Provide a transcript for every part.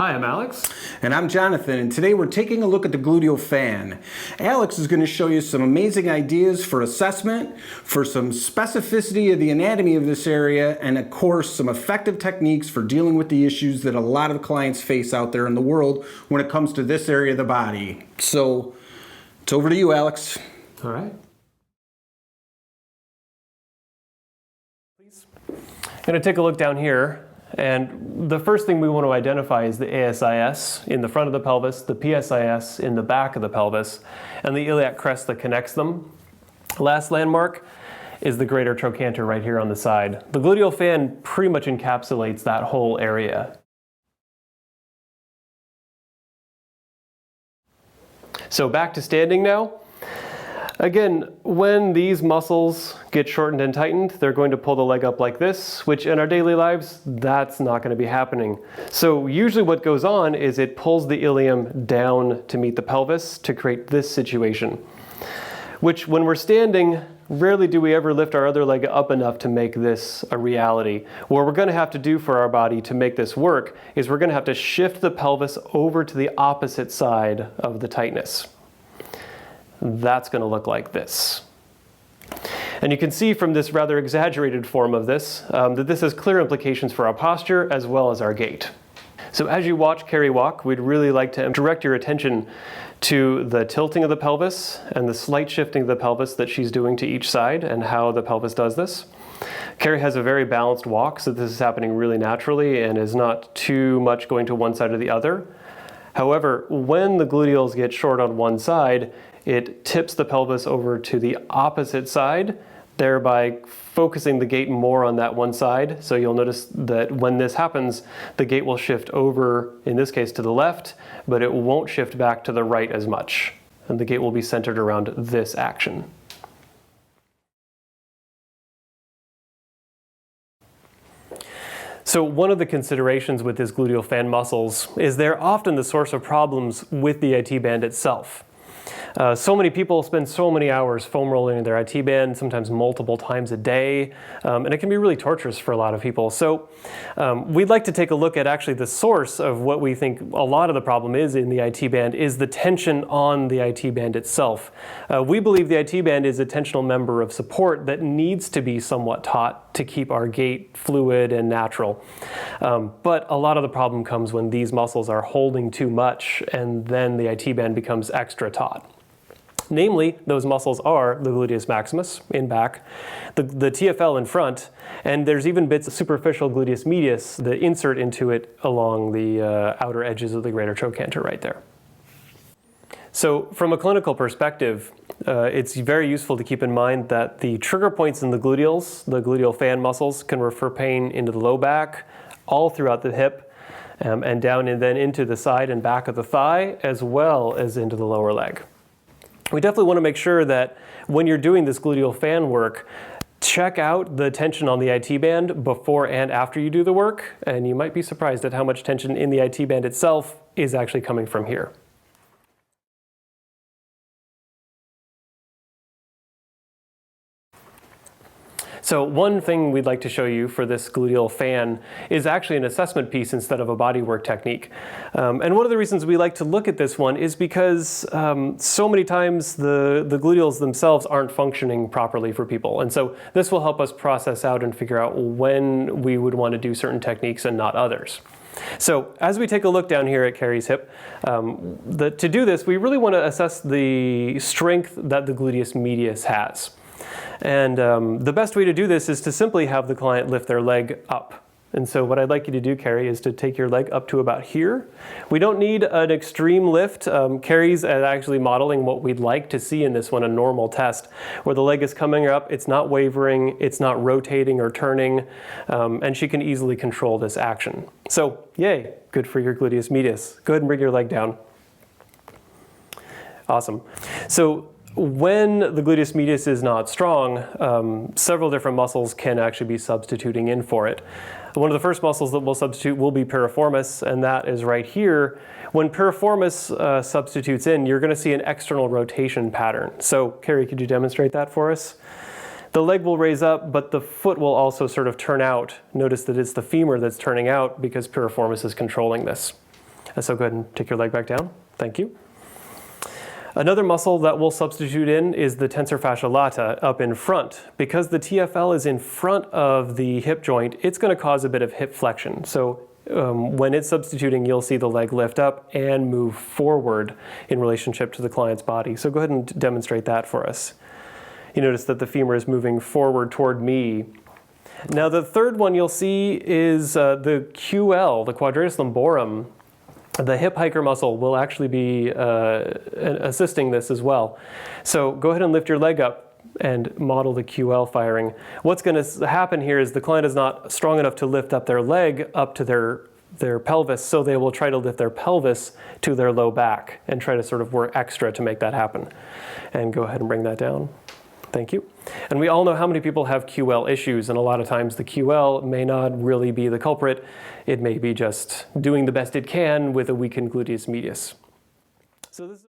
Hi, I'm Alex. And I'm Jonathan, and today we're taking a look at the gluteal fan. Alex is going to show you some amazing ideas for assessment, for some specificity of the anatomy of this area, and of course some effective techniques for dealing with the issues that a lot of clients face out there in the world when it comes to this area of the body. So, it's over to you, Alex. All right. I'm going to take a look down here. And the first thing we want to identify is the ASIS in the front of the pelvis, the PSIS in the back of the pelvis, and the iliac crest that connects them. Last landmark is the greater trochanter right here on the side. The gluteal fan pretty much encapsulates that whole area. So back to standing now. Again, when these muscles get shortened and tightened, they're going to pull the leg up like this, which in our daily lives, that's not going to be happening. So usually what goes on is it pulls the ilium down to meet the pelvis to create this situation, which when we're standing, rarely do we ever lift our other leg up enough to make this a reality. What we're going to have to do for our body to make this work is we're going to have to shift the pelvis over to the opposite side of the tightness. That's going to look like this. And you can see from this rather exaggerated form of this that this has clear implications for our posture as well as our gait. So as you watch Carrie walk, we'd really like to direct your attention to the tilting of the pelvis and the slight shifting of the pelvis that she's doing to each side and how the pelvis does this. Carrie has a very balanced walk, so this is happening really naturally and is not too much going to one side or the other. However, when the gluteals get short on one side, it tips the pelvis over to the opposite side, thereby focusing the gait more on that one side. So you'll notice that when this happens, the gait will shift over, in this case, to the left, but it won't shift back to the right as much. And the gait will be centered around this action. So one of the considerations with these gluteal fan muscles is they're often the source of problems with the IT band itself. So many people spend so many hours foam rolling their IT band, sometimes multiple times a day, and it can be really torturous for a lot of people. So we'd like to take a look at actually the source of what we think a lot of the problem is in the IT band is the tension on the IT band itself. We believe the IT band is a tensional member of support that needs to be somewhat taut to keep our gait fluid and natural. But a lot of the problem comes when these muscles are holding too much and then the IT band becomes extra taut. Namely, those muscles are the gluteus maximus in back, the TFL in front, and there's even bits of superficial gluteus medius that insert into it along the outer edges of the greater trochanter right there. So from a clinical perspective, it's very useful to keep in mind that the trigger points in the gluteals, the gluteal fan muscles, can refer pain into the low back, all throughout the hip, and down and then into the side and back of the thigh, as well as into the lower leg. We definitely want to make sure that when you're doing this gluteal fan work, check out the tension on the IT band before and after you do the work, and you might be surprised at how much tension in the IT band itself is actually coming from here. So one thing we'd like to show you for this gluteal fan is actually an assessment piece instead of a bodywork technique. And one of the reasons we like to look at this one is because so many times the gluteals themselves aren't functioning properly for people. And so this will help us process out and figure out when we would want to do certain techniques and not others. So as we take a look down here at Carrie's hip, to do this, we really want to assess the strength that the gluteus medius has. And the best way to do this is to simply have the client lift their leg up. And so what I'd like you to do, Carrie, is to take your leg up to about here. We don't need an extreme lift. Carrie's actually modeling what we'd like to see in this one, a normal test, where the leg is coming up, it's not wavering, it's not rotating or turning, and she can easily control this action. So, yay, good for your gluteus medius. Go ahead and bring your leg down. Awesome. So, when the gluteus medius is not strong, several different muscles can actually be substituting in for it. One of the first muscles that we'll substitute will be piriformis, and that is right here. When piriformis substitutes in, you're going to see an external rotation pattern. So, Carrie, could you demonstrate that for us? The leg will raise up, but the foot will also sort of turn out. Notice that it's the femur that's turning out because piriformis is controlling this. So go ahead and take your leg back down. Thank you. Another muscle that we'll substitute in is the tensor fascia lata up in front. Because the TFL is in front of the hip joint, it's going to cause a bit of hip flexion. So when it's substituting, you'll see the leg lift up and move forward in relationship to the client's body. So go ahead and demonstrate that for us. You notice that the femur is moving forward toward me. Now the third one you'll see is the QL, the quadratus lumborum. The hip hiker muscle will actually be assisting this as well. So go ahead and lift your leg up and model the QL firing. What's going to happen here is the client is not strong enough to lift up their leg up to their pelvis, so they will try to lift their pelvis to their low back and try to sort of work extra to make that happen. And go ahead and bring that down. Thank you. And we all know how many people have QL issues, and a lot of times the QL may not really be the culprit. It may be just doing the best it can with a weakened gluteus medius. So this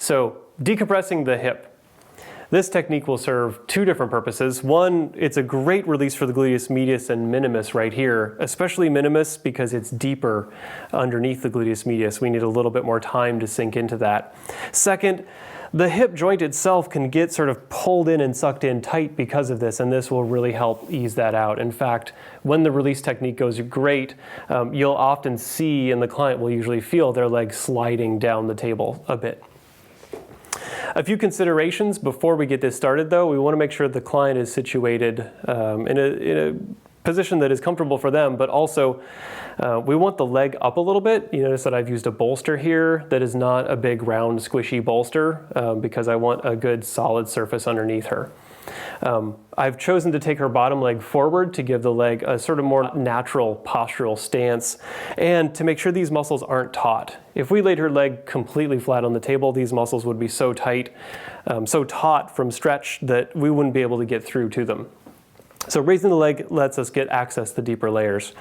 So decompressing the hip. This technique will serve two different purposes. One, it's a great release for the gluteus medius and minimus right here, especially minimus because it's deeper underneath the gluteus medius. We need a little bit more time to sink into that. Second, the hip joint itself can get sort of pulled in and sucked in tight because of this, and this will really help ease that out. In fact, when the release technique goes great, you'll often see, and the client will usually feel, their leg sliding down the table a bit. A few considerations before we get this started, though. We want to make sure the client is situated in a position that is comfortable for them, but also we want the leg up a little bit. You notice that I've used a bolster here that is not a big round squishy bolster because I want a good solid surface underneath her. I've chosen to take her bottom leg forward to give the leg a sort of more natural postural stance and to make sure these muscles aren't taut. If we laid her leg completely flat on the table, these muscles would be so tight, so taut from stretch that we wouldn't be able to get through to them. So raising the leg lets us get access to deeper layers.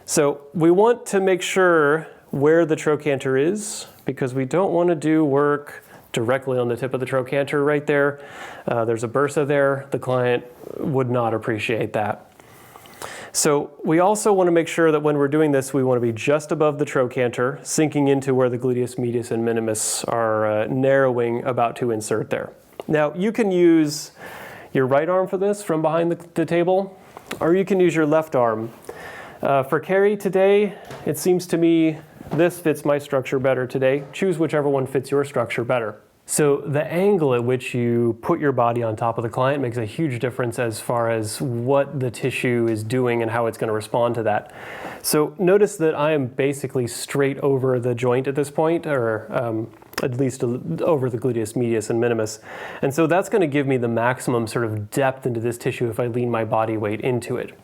So we want to make sure where the trochanter is because we don't want to do work directly on the tip of the trochanter right there. There's a bursa there. The client would not appreciate that. So we also want to make sure that when we're doing this, we want to be just above the trochanter, sinking into where the gluteus medius and minimus are narrowing, about to insert there. Now you can use your right arm for this from behind the table, or you can use your left arm. For Carrie today, it seems to me this fits my structure better today. Choose whichever one fits your structure better. So the angle at which you put your body on top of the client makes a huge difference as far as what the tissue is doing and how it's going to respond to that. So notice that I am basically straight over the joint at this point, or at least over the gluteus medius and minimus. And so that's going to give me the maximum sort of depth into this tissue if I lean my body weight into it.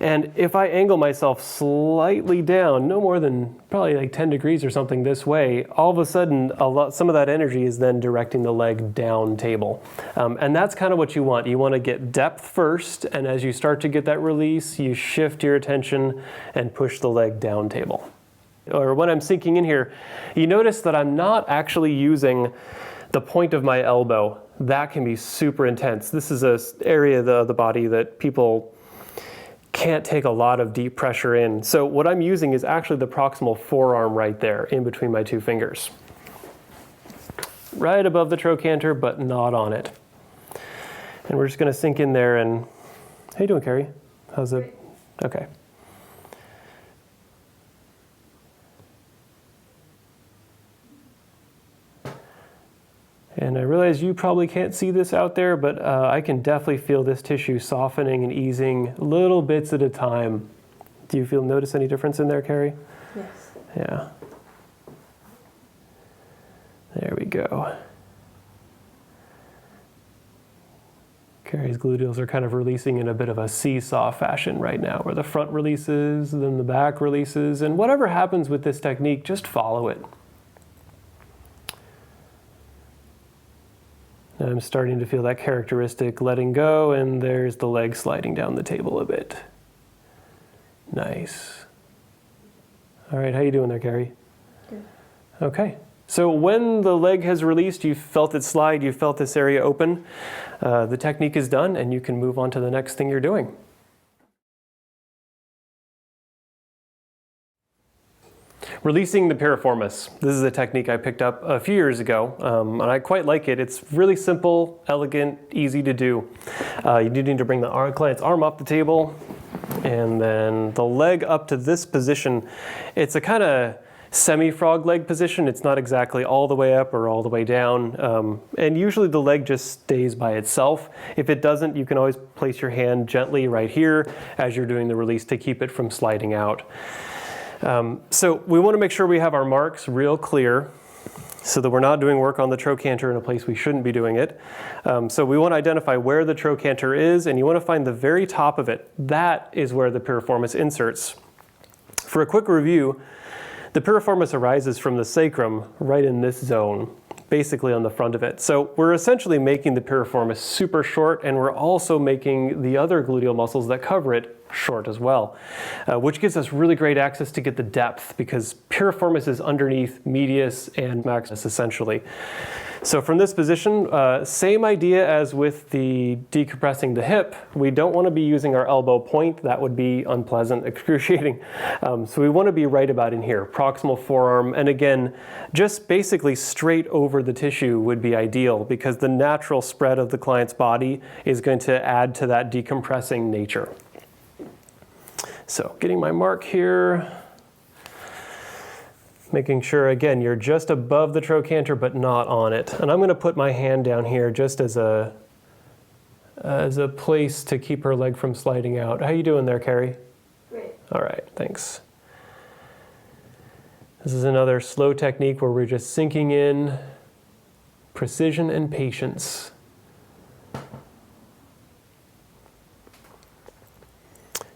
And if I angle myself slightly down, no more than probably like 10 degrees or something this way, all of a sudden some of that energy is then directing the leg down table. And that's kind of what you want. You want to get depth first, and as you start to get that release, you shift your attention and push the leg down table. Or when I'm sinking in here, you notice that I'm not actually using the point of my elbow. That can be super intense. This is an area of the body that people can't take a lot of deep pressure in. So what I'm using is actually the proximal forearm right there in between my two fingers. Right above the trochanter, but not on it. And we're just going to sink in there and, how you doing, Carrie? How's it? Okay. And I realize you probably can't see this out there, but I can definitely feel this tissue softening and easing little bits at a time. Do you notice any difference in there, Carrie? Yes. Yeah. There we go. Carrie's gluteals are kind of releasing in a bit of a seesaw fashion right now, where the front releases, then the back releases, and whatever happens with this technique, just follow it. I'm starting to feel that characteristic letting go, and there's the leg sliding down the table a bit. Nice. All right, how you doing there, Carrie? Good. Okay. So when the leg has released, you felt it slide, you felt this area open, the technique is done and you can move on to the next thing you're doing. Releasing the piriformis. This is a technique I picked up a few years ago, and I quite like it. It's really simple, elegant, easy to do. You do need to bring the client's arm off the table, and then the leg up to this position. It's a kind of semi-frog leg position. It's not exactly all the way up or all the way down, and usually the leg just stays by itself. If it doesn't, you can always place your hand gently right here as you're doing the release to keep it from sliding out. So we want to make sure we have our marks real clear so that we're not doing work on the trochanter in a place we shouldn't be doing it. So we want to identify where the trochanter is, and you want to find the very top of it. That is where the piriformis inserts. For a quick review, the piriformis arises from the sacrum right in this zone, basically on the front of it. So we're essentially making the piriformis super short, and we're also making the other gluteal muscles that cover it short as well, which gives us really great access to get the depth because piriformis is underneath medius and maximus essentially. So from this position, same idea as with the decompressing the hip. We don't want to be using our elbow point. That would be unpleasant, excruciating. So we want to be right about in here, proximal forearm. And again, just basically straight over the tissue would be ideal because the natural spread of the client's body is going to add to that decompressing nature. So getting my mark here, making sure, again, you're just above the trochanter but not on it. And I'm going to put my hand down here just as a place to keep her leg from sliding out. How you doing there, Carrie? Great. All right, thanks. This is another slow technique where we're just sinking in precision and patience.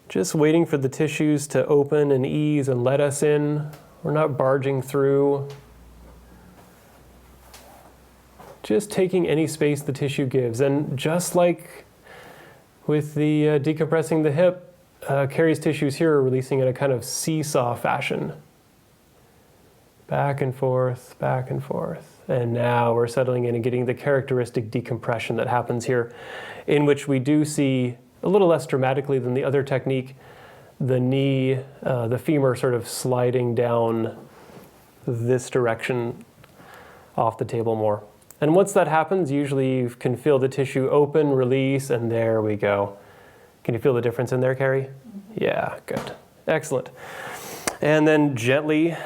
Just waiting for the tissues to open and ease and let us in. We're not barging through. Just taking any space the tissue gives. And just like with the decompressing the hip, Carrie's tissues here are releasing in a kind of seesaw fashion. Back and forth, back and forth. And now we're settling in and getting the characteristic decompression that happens here, in which we do see a little less dramatically than the other technique, the knee, the femur sort of sliding down this direction off the table more. And once that happens, usually you can feel the tissue open, release, and there we go. Can you feel the difference in there, Carrie? Yeah, good. Excellent. And then gently,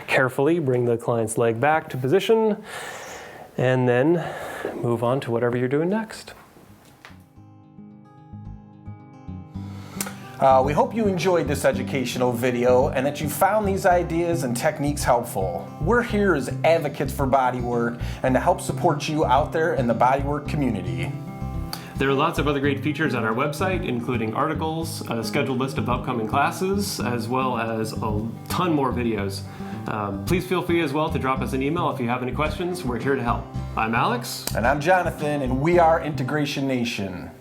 carefully bring the client's leg back to position, and then move on to whatever you're doing next. We hope you enjoyed this educational video and that you found these ideas and techniques helpful. We're here as advocates for bodywork and to help support you out there in the bodywork community. There are lots of other great features on our website, including articles, a scheduled list of upcoming classes, as well as a ton more videos. Please feel free as well to drop us an email if you have any questions. We're here to help. I'm Alex. And I'm Jonathan, and we are Integration Nation.